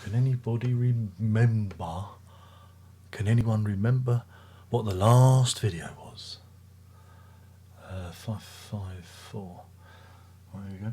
Can anybody remember? Can anyone remember what the last video was? 554. There you go.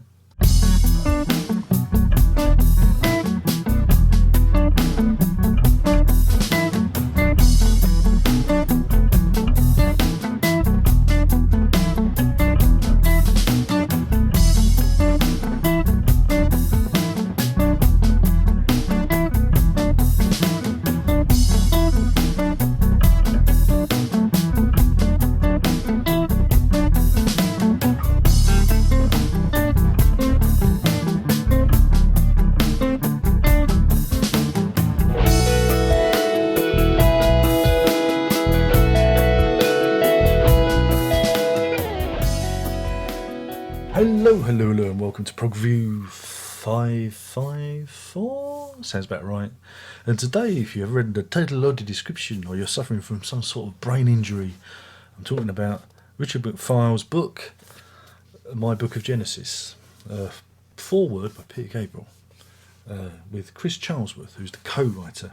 Hello, and welcome to Prog View 554. Sounds about right. And today, if you have read the title or the description, or you're suffering from some sort of brain injury, I'm talking about Richard McPhail's book, My Book of Genesis, foreword by Peter Gabriel, with Chris Charlesworth, who's the co-writer.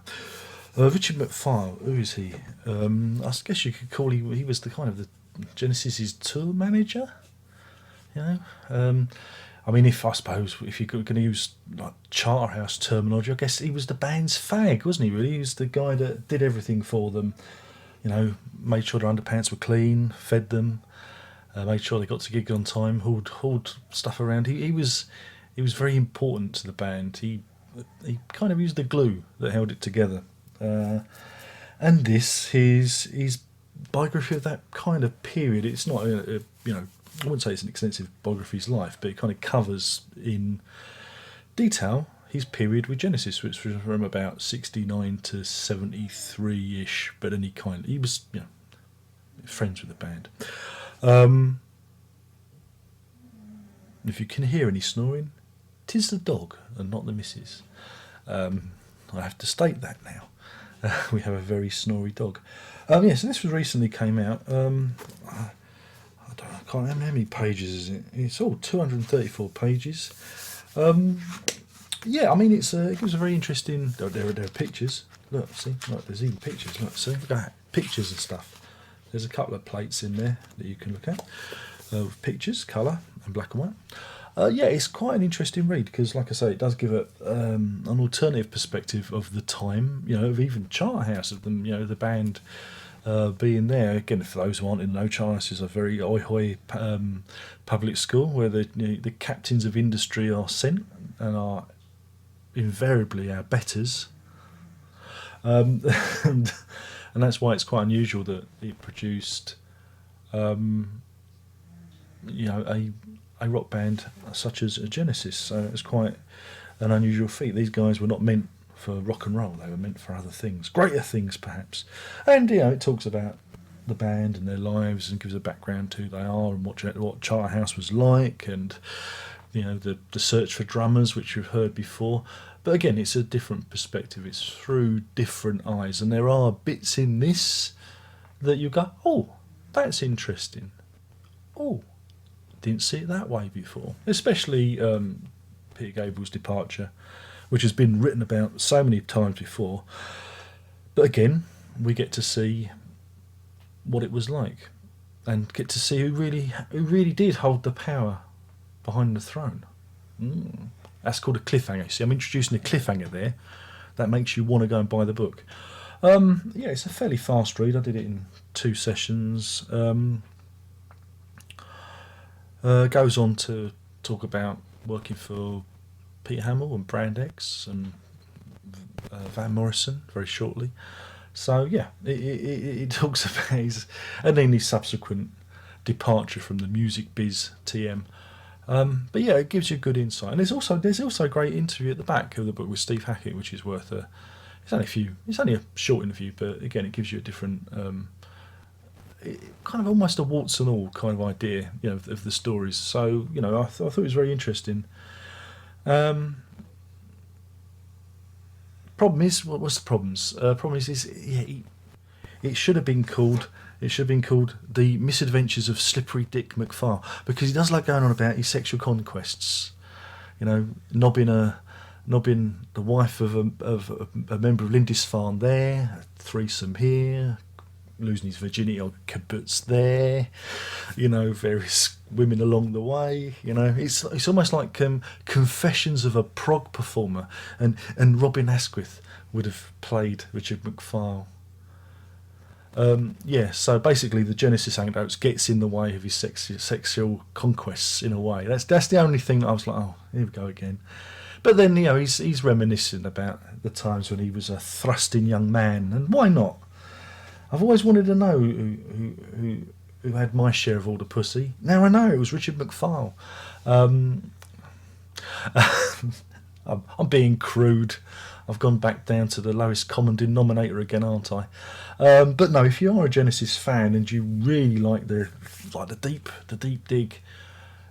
Richard McPhail, who is he? I guess you could call he was the kind of the Genesis's tour manager. You know, I mean, if you're going to use like Charterhouse terminology, I guess he was the band's fag, wasn't he? Really, he was the guy that did everything for them. You know, made sure their underpants were clean, fed them, made sure they got to gig on time, hauled stuff around. He was very important to the band. He kind of used the glue that held it together. And this his biography of that kind of period. It's not I wouldn't say it's an extensive biography of his life, but it kind of covers in detail his period with Genesis, which was from about 69 to 73-ish, but he was, friends with the band. If you can hear any snoring, 'tis the dog and not the missus. I have to state that now. We have a very snory dog. So this was recently came out. I can't remember how many pages is it. It's all 234 pages. I mean, it gives a very interesting. There are pictures. Look, see, there's even pictures. Look at that, pictures and stuff. There's a couple of plates in there that you can look at. Pictures, colour, and black and white. It's quite an interesting read because, like I say, it does give an alternative perspective of the time. Of even Charterhouse, of them. The band. Being there again, for those who aren't in know, Charterhouse is a very oi-hoy public school where the captains of industry are sent and are invariably our betters, and that's why it's quite unusual that it produced a rock band such as Genesis. So it's quite an unusual feat. These guys were not meant for rock and roll, they were meant for other things, greater things perhaps. And it talks about the band and their lives and gives a background to who they are and what Charterhouse was like, and the search for drummers, which you've heard before. But again, it's a different perspective, it's through different eyes, and there are bits in this that you go, oh, that's interesting, oh, didn't see it that way before. Especially Peter Gabriel's departure, which has been written about so many times before. But again, we get to see what it was like and get to see who really did hold the power behind the throne. That's called a cliffhanger. See, I'm introducing a cliffhanger there. That makes you want to go and buy the book. It's a fairly fast read. I did it in 2 sessions. Goes on to talk about working for Peter Hamill and Brand X and Van Morrison very shortly. So it talks about his subsequent departure from the music biz TM. It gives you a good insight. And there's also a great interview at the back of the book with Steve Hackett, which is worth it's only a short interview, but again it gives you a different kind of almost a warts and all kind of idea of the stories. So I thought it was very interesting. Problem is, what was the problems? Problem is it should have been called The Misadventures of Slippery Dick McPhail, because he does like going on about his sexual conquests, knobbing a Nobbing the wife of a member of Lindisfarne there, a threesome here, losing his virginity on kibbutz there, various women along the way. It's almost like Confessions of a Prog performer, and Robin Asquith would have played Richard McPhail. So basically the Genesis anecdotes gets in the way of his sexual conquests in a way. That's the only thing that I was like, oh, here we go again. But then, he's reminiscent about the times when he was a thrusting young man, and why not? I've always wanted to know who had my share of all the pussy. Now I know, it was Richard McPhail. I'm being crude. I've gone back down to the lowest common denominator again, aren't I? But no, if you are a Genesis fan and you really like the deep dig,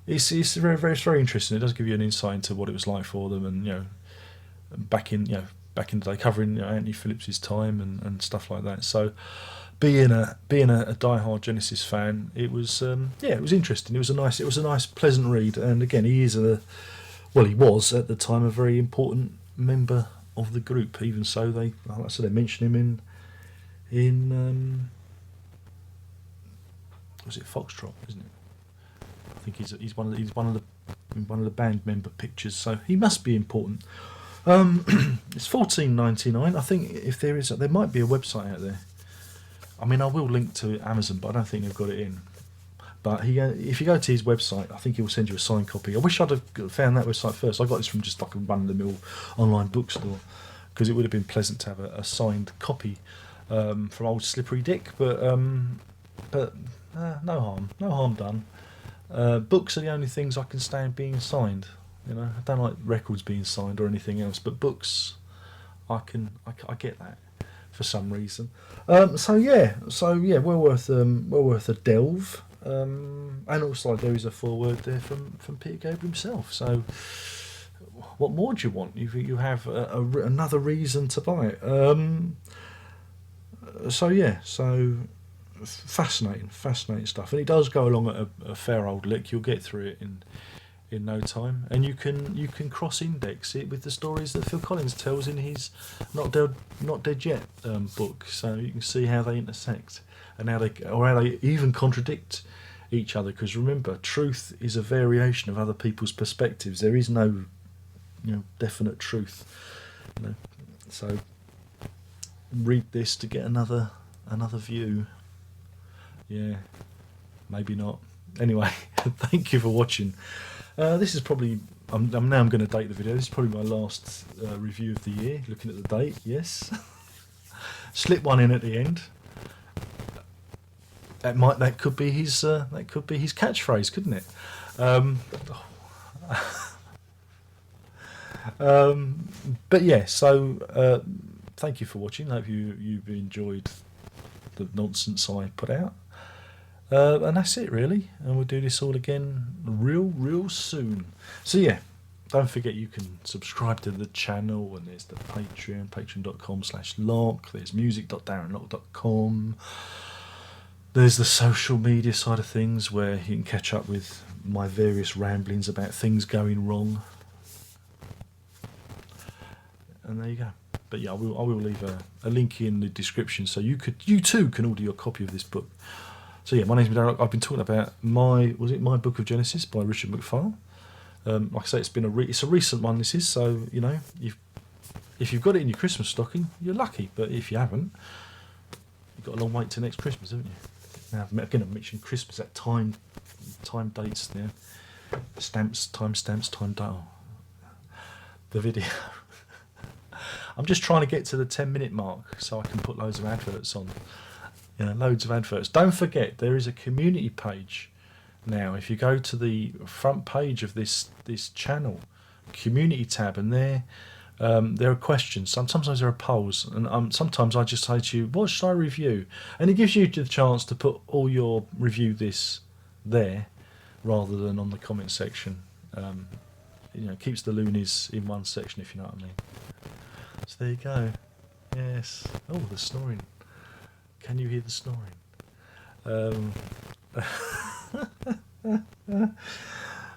it's very interesting. It does give you an insight into what it was like for them, and back in the day, covering Anthony Phillips's time and stuff like that. So being a diehard Genesis fan, it was it was interesting. It was a nice pleasant read. And again, he was at the time a very important member of the group. Even so, they mention him in was it Foxtrot, isn't it? I think he's one of the band member pictures, so he must be important. It's $14.99. I think if there might be a website out there. I mean, I will link to Amazon, but I don't think they've got it in. But if you go to his website, I think he will send you a signed copy. I wish I'd have found that website first. I got this from just like a run-of-the-mill online bookstore, because it would have been pleasant to have a signed copy from old Slippery Dick. But no harm done. Books are the only things I can stand being signed. I don't like records being signed or anything else, but books, I get that for some reason. So yeah, well worth a delve. And also there is a foreword there from Peter Gabriel himself. So what more do you want? You have another reason to buy it. So fascinating stuff, and it does go along at a fair old lick. You'll get through it in no time, and you can cross-index it with the stories that Phil Collins tells in his Not Dead Yet book, so you can see how they intersect and how they even contradict each other. Because remember, truth is a variation of other people's perspectives. There is no definite truth. So read this to get another view. Yeah, maybe not. Anyway, thank you for watching. This is probably, I'm going to date the video. This is probably my last review of the year. Looking at the date, yes. Slip one in at the end. That could be his catchphrase, couldn't it? But yeah. So thank you for watching. I hope you've enjoyed the nonsense I put out. And that's it really, and we'll do this all again real soon. So yeah, don't forget you can subscribe to the channel, and there's the patreon.com/lock, there's music.darrenlock.com, there's the social media side of things where you can catch up with my various ramblings about things going wrong, and there you go. But yeah, I will leave a link in the description so you too can order your copy of this book. So yeah, my name's Darren. I've been talking about my Book of Genesis by Richard McPhail. Like I say, it's a recent one. This is, so if you've got it in your Christmas stocking, you're lucky. But if you haven't, you've got a long wait till next Christmas, haven't you? Now again, I mentioned Christmas. That time dates there, timestamps, time dial. The video. I'm just trying to get to the 10-minute mark so I can put loads of adverts on. Loads of adverts. Don't forget, there is a community page now. If you go to the front page of this channel, community tab, and there are questions. Sometimes there are polls, and sometimes I just say to you, what should I review? And it gives you the chance to put all your review this there rather than on the comment section. Keeps the loonies in one section, if you know what I mean. So there you go. Yes. Oh, the snoring. Can you hear the snoring?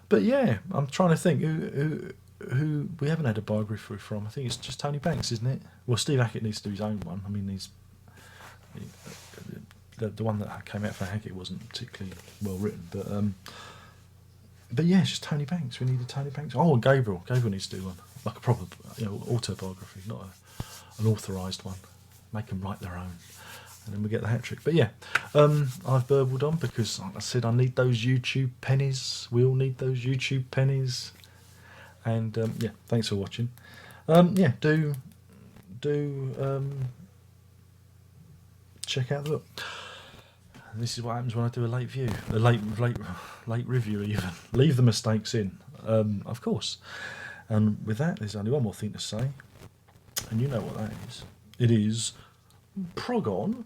But yeah, I'm trying to think who we haven't had a biography from. I think it's just Tony Banks, isn't it? Well, Steve Hackett needs to do his own one. I mean, the one that came out for Hackett wasn't particularly well written, but yeah, it's just Tony Banks. We need a Tony Banks. Oh, and Gabriel needs to do one, like a proper autobiography, not an authorised one. Make them write their own, and then we get the hat trick. But yeah, I've burbled on because, like I said, I need those YouTube pennies. We all need those YouTube pennies. And yeah, thanks for watching. Yeah, do check out the book. And this is what happens when I do a late review. Even leave the mistakes in, of course. And with that, there's only one more thing to say, and you know what that is. It is Prog on.